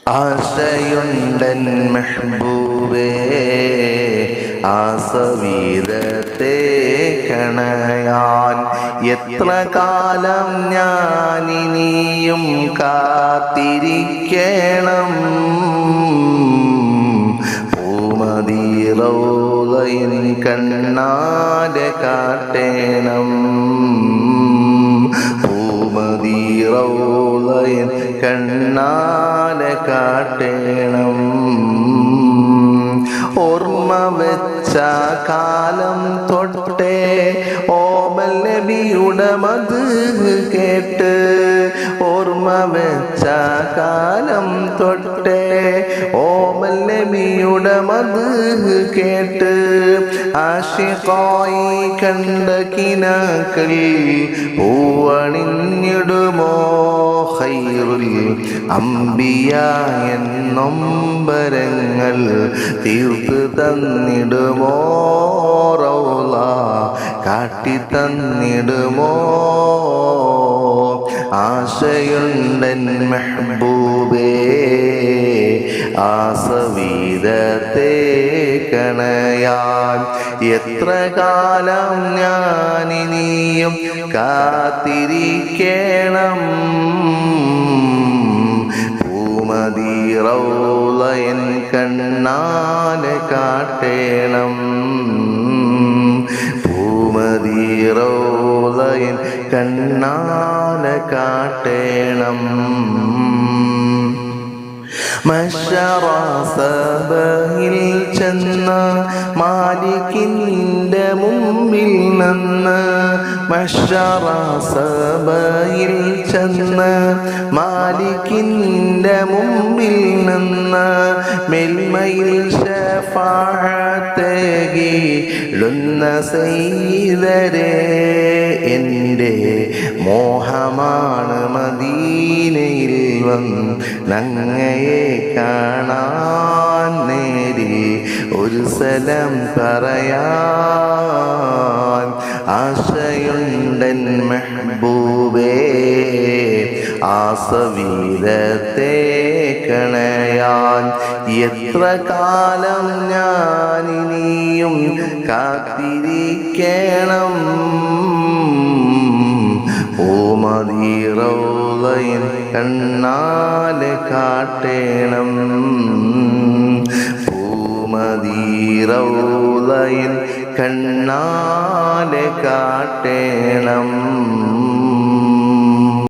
ആശയുണ്ടൻ മെഹബൂബേ ആസവീരത്തെ കണയാൻ എത്ര കാലം ഞാനിനിയും കാത്തിരിക്കണം. പൂമദി റൗളയിൻ കണ്ണാലെ കാട്ടേണം. പൂമദി റൗളയിൻ കണ്ണാലെ കാട്ടേണം. ഓർമ്മ വെച്ച കാലം തൊട്ടേ ഓമൽ നബിയുടെ മദ് കേട്ട്, ഓർമ്മ വെച്ച കാലം തൊട്ടേ ഓമൽ നബിയുടെ മദ് കേട്ട്, ആശിഖായി കണ്ട കിനാക്കൾ പൂവണിഞ്ഞിടുമോ ഖൈറുൽ അംബിയ എന്നൊമ്പരങ്ങൾ തീർത്ത് തന്നിടുമോ റൗള കാട്ടി തന്നിടുമോ. ആശയുണ്ടൻ മെഹബൂബേ ആസവീരത്തെ കണയാൻ എത്ര കാലം ഞാനിനിയും കാത്തിരിക്കണം. പൂമദി റൗളയിൻ കണ്ണാലെ കാട്ടേണം. പൂമദി റൗളയിൻ കണ്ണാലെ കാട്ടേണം. മശറ സബയിൽ ചെന്ന മാലിക്കിൻ്റെ മുമ്പിൽ നിന്ന്, മശറ സബയിൽ ചെന്ന മാലിക്കിൻ്റെ മുമ്പിൽ നിന്ന്, മെൽമയിൽ ശഫാഅത്തേകിടുന്ന സയ്യിദരേ എൻ്റെ മോഹമാണ് മദീനയിൽ വന്നങ്ങയെ കാണാൻ നേരി ഒരു സലം പറയാൻ. ആശയുണ്ടൻ മെഹബൂബേ ആസവീരത്തെ കണയാൻ എത്ര കാലം ഞാനിനിയും കാത്തിരിക്കണം. പൂമദി റൗളയിൻ കണ്ണാലെ കാട്ടേണം. പൂമദി റൗളയിൻ കണ്ണാലെ കാട്ടേണം.